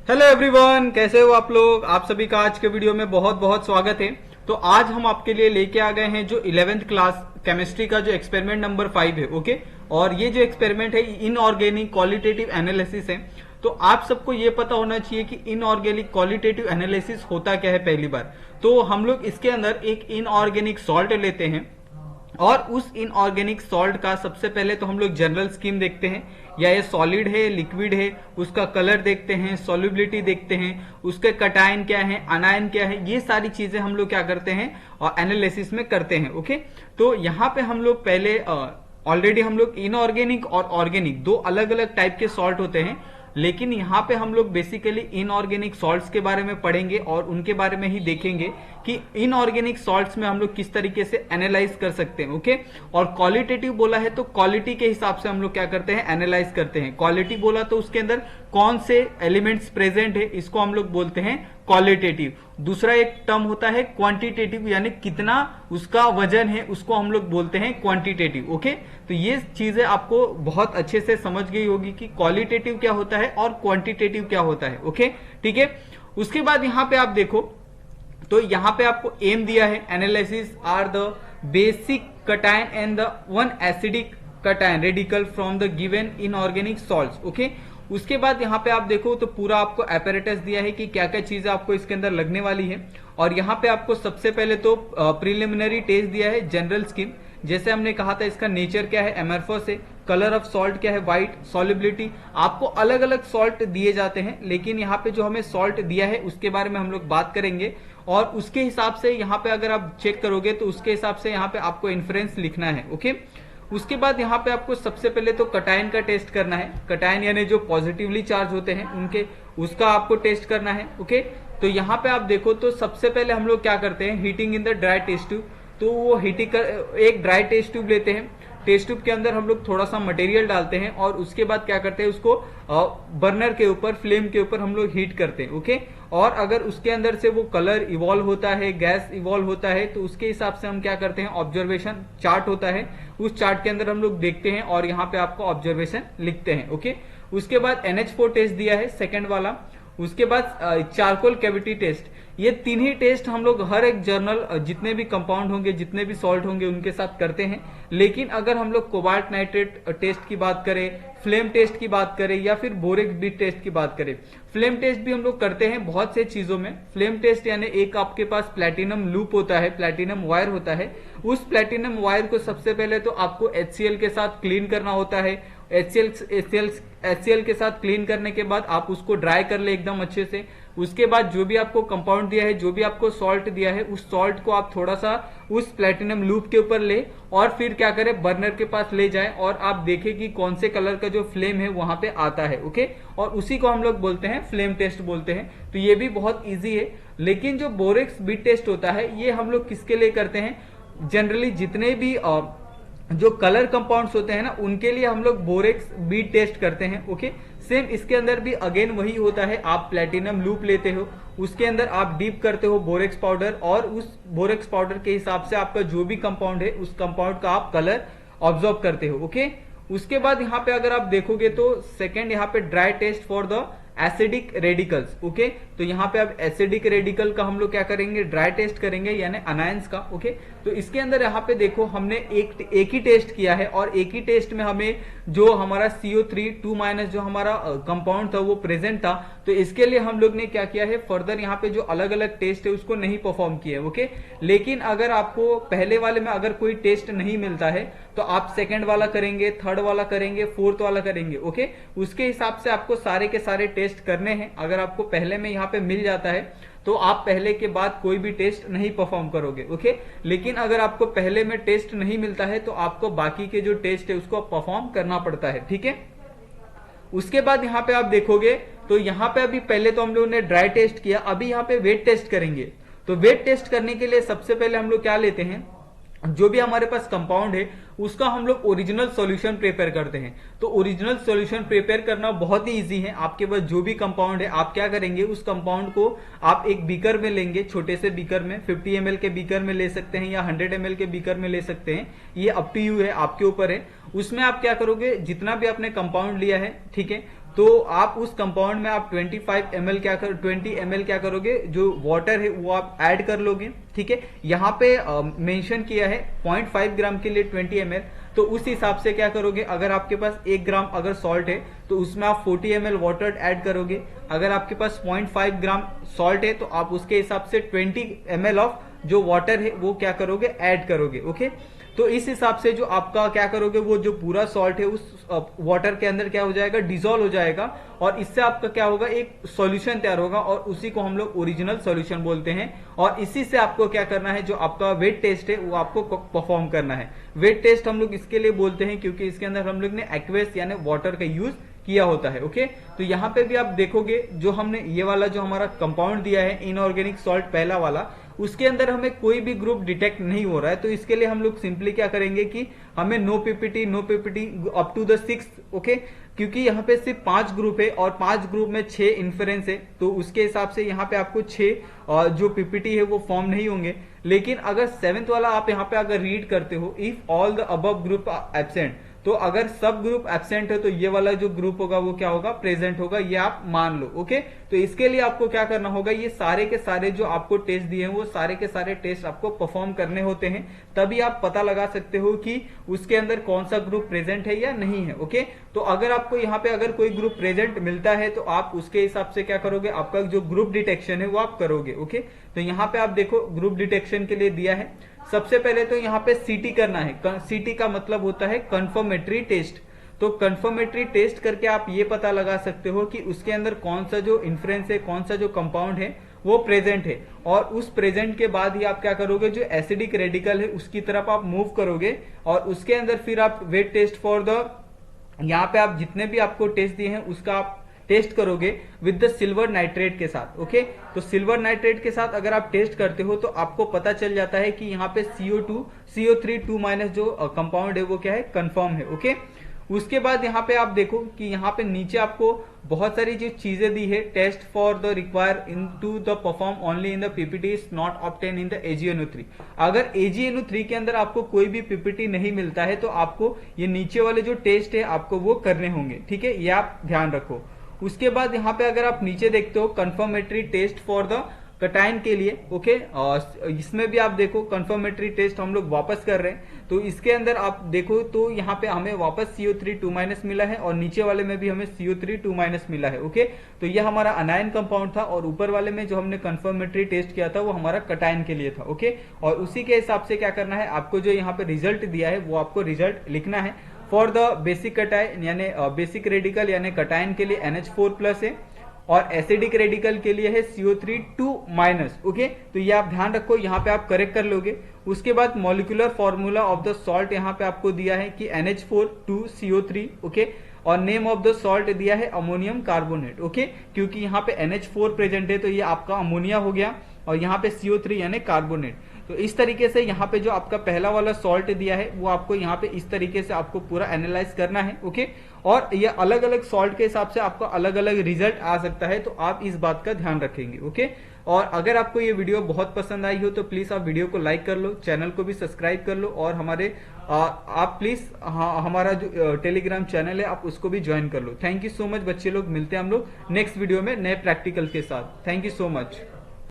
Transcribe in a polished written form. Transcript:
Hello everyone, कैसे हो आप लोग। आप सभी का आज के वीडियो में बहुत बहुत स्वागत है। तो आज हम आपके लिए लेके आ गए हैं जो 11th क्लास केमिस्ट्री का जो एक्सपेरिमेंट नंबर 5 है। ओके, और ये जो एक्सपेरिमेंट है इनऑर्गेनिक क्वालिटेटिव एनालिसिस है। तो आप सबको ये पता होना चाहिए कि इनऑर्गेनिक क्वालिटेटिव एनालिसिस होता क्या है। पहली बार तो हम लोग इसके अंदर एक इनऑर्गेनिक सॉल्ट लेते हैं और उस इनऑर्गेनिक सॉल्ट का सबसे पहले तो हम लोग जनरल स्कीम देखते हैं, या ये सॉलिड है लिक्विड है, उसका कलर देखते हैं, सॉल्युबिलिटी देखते हैं, उसके कटायन क्या है, अनायन क्या है, ये सारी चीजें हम लोग क्या करते हैं और एनालिसिस में करते हैं। ओके, तो यहाँ पे हम लोग पहले ऑलरेडी हम लोग इनऑर्गेनिक और ऑर्गेनिक दो अलग अलग टाइप के सॉल्ट होते हैं, लेकिन यहाँ पे हम लोग बेसिकली इनऑर्गेनिक सॉल्ट्स के बारे में पढ़ेंगे और उनके बारे में ही देखेंगे कि इनऑर्गेनिक सॉल्ट्स में हम लोग किस तरीके से एनालाइज कर सकते हैं। ओके, और क्वालिटेटिव बोला है तो क्वालिटी के हिसाब से हम लोग क्या करते हैं, एनालाइज करते हैं। क्वालिटी बोला तो उसके अंदर कौन से एलिमेंट्स प्रेजेंट है, इसको हम लोग बोलते हैं क्वालिटेटिव। दूसरा एक टर्म होता है क्वांटिटेटिव, यानी कितना उसका वजन है, उसको हम लोग बोलते हैं क्वांटिटेटिव। ओके, तो ये चीजें आपको बहुत अच्छे से समझ गई होगी कि क्वालिटेटिव क्या होता है और क्वांटिटेटिव क्या होता है। ओके, ठीक है। उसके बाद यहाँ पे आप देखो तो यहाँ पे आपको एम दिया है, analysis are the basic cation and the one acidic cation radical from the given inorganic salts. Okay, उसके बाद यहाँ पे आप देखो तो पूरा आपको एपेरेटस दिया है कि क्या क्या चीजें आपको इसके अंदर लगने वाली है। और यहाँ पे आपको सबसे पहले तो प्रिलिमिनरी टेस्ट दिया है, जनरल स्कीम। जैसे हमने कहा था इसका नेचर क्या है, एमरफस है, कलर ऑफ सॉल्ट क्या है, व्हाइट, सॉल्युबिलिटी। आपको अलग अलग सॉल्ट दिए जाते हैं, लेकिन यहाँ पे जो हमें सॉल्ट दिया है उसके बारे में हम लोग बात करेंगे और उसके हिसाब से यहाँ पे अगर आप चेक करोगे तो उसके हिसाब से यहाँ पे आपको इन्फ्रेंस लिखना है। ओके, उसके बाद यहाँ पे आपको सबसे पहले तो कटायन का टेस्ट करना है। कटायन यानी जो पॉजिटिवली चार्ज होते हैं उनके, उसका आपको टेस्ट करना है। ओके, तो यहाँ पे आप देखो तो सबसे पहले हम लोग क्या करते हैं, heating in the dry test tube. तो वो हीटिंग एक ड्राई टेस्ट ट्यूब लेते हैं, टेस्ट ट्यूब के अंदर हम लोग थोड़ा सा मटेरियल डालते हैं और उसके बाद क्या करते हैं, उसको बर्नर के ऊपर, फ्लेम के ऊपर हम लोग हीट करते हैं। ओके, और अगर उसके अंदर से वो कलर इवॉल्व होता है, गैस इवॉल्व होता है, तो उसके हिसाब से हम क्या करते हैं, ऑब्जर्वेशन चार्ट होता है, उस चार्ट के अंदर हम लोग देखते हैं और यहाँ पे आपको ऑब्जर्वेशन लिखते हैं। ओके, उसके बाद NH4 टेस्ट दिया है सेकेंड वाला। उसके बाद चारकोल कैविटी टेस्ट। ये तीन ही टेस्ट हम लोग हर एक जर्नल, जितने भी कंपाउंड होंगे, जितने भी सॉल्ट होंगे उनके साथ करते हैं। लेकिन अगर हम लोग कोबाल्ट नाइट्रेट टेस्ट की बात करें, फ्लेम टेस्ट की बात करें या फिर बोरेक्स बीट टेस्ट की बात करें, फ्लेम टेस्ट भी हम लोग करते हैं बहुत से चीजों में। फ्लेम टेस्ट यानी एक आपके पास प्लैटिनम लूप होता है, प्लैटिनम वायर होता है। उस प्लैटिनम वायर को सबसे पहले तो आपको HCl के साथ क्लीन करना होता है। HCl के साथ क्लीन करने के बाद आप उसको ड्राई कर ले एकदम अच्छे से। उसके बाद जो भी आपको कंपाउंड दिया है, जो भी आपको सॉल्ट दिया है, उस सॉल्ट को आप थोड़ा सा उस प्लैटिनम लूप के ऊपर ले और फिर क्या करें, बर्नर के पास ले जाए और आप देखें कि कौन से कलर का जो फ्लेम है वहां पे आता है। ओके, और उसी को हम लोग बोलते हैं फ्लेम टेस्ट बोलते हैं। तो ये भी बहुत ईजी है। लेकिन जो बोरेक्स बीट टेस्ट होता है ये हम लोग किसके लिए करते हैं, जनरली जितने भी जो कलर कंपाउंड्स होते हैं ना, उनके लिए हम लोग बोरेक्स बीट टेस्ट करते हैं। ओके, सेम इसके अंदर भी अगेन वही होता है, आप प्लैटिनम लूप लेते हो, उसके अंदर आप डीप करते हो बोरेक्स पाउडर और उस बोरेक्स पाउडर के हिसाब से आपका जो भी कंपाउंड है उस कंपाउंड का आप कलर ऑब्जर्व करते हो। ओके, उसके बाद यहाँ पे अगर आप देखोगे तो सेकेंड यहाँ पे dry test for the acidic radicals. Okay, तो यहाँ पे अब एसिडिक रेडिकल का हम लोग क्या करेंगे, ड्राई टेस्ट करेंगे, यानी अनायंस का। ओके, तो इसके अंदर यहाँ पे देखो हमने एक ही टेस्ट किया है और एक ही टेस्ट में हमें जो हमारा CO3 2- जो हमारा कंपाउंड था वो प्रेजेंट था। तो इसके लिए हम लोग ने क्या किया है, फर्दर यहाँ पे जो अलग अलग टेस्ट है उसको नहीं परफॉर्म किया। ओके, लेकिन अगर आपको पहले वाले में अगर कोई टेस्ट नहीं मिलता है तो आप सेकेंड वाला करेंगे, थर्ड वाला करेंगे, फोर्थ वाला करेंगे। ओके, उसके हिसाब से आपको सारे के सारे टेस्ट करने हैं। अगर आपको पहले में यहाँ पे मिल जाता है तो आप पहले के बाद कोई भी टेस्ट नहीं परफॉर्म करोगे। ओके, लेकिन अगर आपको पहले में टेस्ट नहीं मिलता है तो आपको बाकी के जो टेस्ट है उसको परफॉर्म करना पड़ता है। ठीक है, उसके बाद यहाँ पे आप देखोगे तो यहाँ पे अभी पहले तो हम लोगों ने ड्राई टेस्ट किया, अभी यहाँ पे वेट टेस्ट करेंगे। तो वेट टेस्ट करने के लिए सबसे पहले हम लोग क्या लेते हैं, जो भी हमारे पास कंपाउंड है उसका हम लोग ओरिजिनल सॉल्यूशन प्रिपेयर करते हैं। तो ओरिजिनल सॉल्यूशन प्रिपेयर करना बहुत ही इजी है। आपके पास जो भी कंपाउंड है आप क्या करेंगे, उस कंपाउंड को आप एक बीकर में लेंगे, छोटे से बीकर में, 50 ml के बीकर में ले सकते हैं या 100 ml के बीकर में ले सकते हैं, ये अप टू यू है, आपके ऊपर है। उसमें आप क्या करोगे, जितना भी आपने कंपाउंड लिया है, ठीक है, तो आप उस कंपाउंड में आप 20 ml क्या करोगे, जो वाटर है वो आप ऐड कर लोगे। ठीक है, यहाँ पे मेंशन किया है 0.5 ग्राम के लिए 20 ml, तो उस हिसाब से क्या करोगे, अगर आपके पास 1 ग्राम अगर सॉल्ट है तो उसमें आप 40 ml वाटर ऐड करोगे। अगर आपके पास 0.5 ग्राम सॉल्ट है तो आप उसके हिसाब से 20 ml ऑफ जो वाटर है वो क्या करोगे, ऐड करोगे। ओके, तो इस हिसाब से जो आपका क्या करोगे, वो जो पूरा सॉल्ट है उस वाटर के अंदर क्या हो जाएगा, डिसॉल्व हो जाएगा, और इससे आपका क्या होगा, एक सॉल्यूशन तैयार होगा, और उसी को हम लोग ओरिजिनल सॉल्यूशन बोलते हैं। और इसी से आपको क्या करना है, जो आपका वेट टेस्ट है वो आपको परफॉर्म करना है। वेट टेस्ट हम लोग इसके लिए बोलते हैं क्योंकि इसके अंदर हम लोग ने एक्वेस यानी वाटर का यूज किया होता है। ओके, तो यहाँ पे भी आप देखोगे जो हमने ये वाला जो हमारा कंपाउंड दिया है इनऑर्गेनिक सॉल्ट पहला वाला, उसके अंदर हमें कोई भी ग्रुप डिटेक्ट नहीं हो रहा है। तो इसके लिए हम लोग सिंपली क्या करेंगे कि हमें no PPT up to the 6। Okay, क्योंकि यहाँ पे सिर्फ 5 ग्रुप है और 5 ग्रुप में 6 इन्फ्रेंस है, तो उसके हिसाब से यहाँ पे आपको 6 जो पीपीटी है वो फॉर्म नहीं होंगे। लेकिन अगर 7th वाला आप यहाँ पे अगर रीड करते हो, if all the above group absent, तो अगर सब ग्रुप एब्सेंट है तो ये वाला जो ग्रुप होगा वो क्या होगा, प्रेजेंट होगा, ये आप मान लो। ओके, तो इसके लिए आपको क्या करना होगा, ये सारे के सारे जो आपको टेस्ट दिए हैं वो सारे के सारे टेस्ट आपको परफॉर्म करने होते हैं, तभी आप पता लगा सकते हो कि उसके अंदर कौन सा ग्रुप प्रेजेंट है या नहीं है। ओके, तो अगर आपको यहाँ पे अगर कोई ग्रुप प्रेजेंट मिलता है तो आप उसके हिसाब से क्या करोगे, आपका जो ग्रुप डिटेक्शन है वो आप करोगे। ओके, तो यहाँ पे आप देखो ग्रुप डिटेक्शन के लिए दिया है, सबसे पहले तो यहाँ पे सीटी करना है। सीटी का मतलब होता है कंफर्मेटरी टेस्ट। तो कंफर्मेटरी टेस्ट करके आप ये पता लगा सकते हो कि उसके अंदर कौन सा जो इन्फ्रेंस है, कौन सा जो कंपाउंड है वो प्रेजेंट है, और उस प्रेजेंट के बाद ही आप क्या करोगे, जो एसिडिक रेडिकल है उसकी तरफ आप मूव करोगे, और उसके अंदर फिर आप वेट टेस्ट फॉर द, यहाँ पे आप जितने भी आपको टेस्ट दिए हैं उसका आप टेस्ट करोगे विद द सिल्वर नाइट्रेट के साथ। ओके, तो सिल्वर नाइट्रेट के साथ अगर आप टेस्ट करते हो तो आपको पता चल जाता है कि यहाँ पे CO3 2- जो कंपाउंड है वो क्या है, कंफर्म है। ओके, उसके बाद यहाँ पे आप देखो कि यहाँ पे नीचे आपको बहुत सारी जो चीजें दी है, test for the require in to the perform only in the PPT is not obtain in the AgNO3। अगर AgNO3 के अंदर आपको कोई भी पीपीटी नहीं मिलता है तो आपको ये नीचे वाले जो टेस्ट है आपको वो करने होंगे। ठीक है, ये आप ध्यान रखो। उसके बाद यहाँ पे अगर आप नीचे देखते हो confirmatory test for the cation के लिए। ओके, इसमें भी आप देखो कंफर्मेटरी टेस्ट हम लोग वापस कर रहे हैं, तो इसके अंदर आप देखो तो यहाँ पे हमें वापस CO3 2- मिला है, और नीचे वाले में भी हमें CO3 2- मिला है। ओके, तो यह हमारा अनायन कंपाउंड था, और ऊपर वाले में जो हमने कंफर्मेटरी टेस्ट किया था वो हमारा कटाइन के लिए था। ओके, और उसी के हिसाब से क्या करना है, आपको जो यहाँ पे रिजल्ट दिया है वो आपको रिजल्ट लिखना है। फॉर द बेसिक कटाइन यानी बेसिक रेडिकल यानी कटाइन के लिए NH4+ है, और एसिडिक रेडिकल के लिए है CO3 2-। ओके, तो ये आप ध्यान रखो, यहाँ पे आप करेक्ट कर लोगे। उसके बाद molecular formula of the salt यहाँ पे आपको दिया है कि NH4 2CO3। ओके, और नेम ऑफ द सॉल्ट दिया है अमोनियम कार्बोनेट। ओके, क्योंकि यहाँ पे NH4 प्रेजेंट है तो ये आपका अमोनिया हो गया, और यहाँ पे CO3 यानी कार्बोनेट। तो इस तरीके से यहाँ पे जो आपका पहला वाला सॉल्ट दिया है वो आपको यहाँ पे इस तरीके से आपको पूरा एनालाइज करना है। ओके, और ये अलग अलग सॉल्ट के हिसाब से आपका अलग अलग रिजल्ट आ सकता है, तो आप इस बात का ध्यान रखेंगे। ओके, और अगर आपको ये वीडियो बहुत पसंद आई हो तो प्लीज आप वीडियो को लाइक कर लो, चैनल को भी सब्सक्राइब कर लो, और हमारे आप प्लीज हमारा जो टेलीग्राम चैनल है आप उसको भी ज्वाइन कर लो। थैंक यू सो मच बच्चे लोग, मिलते हैं हम लोग नेक्स्ट वीडियो में नए प्रैक्टिकल के साथ। Thank you so much.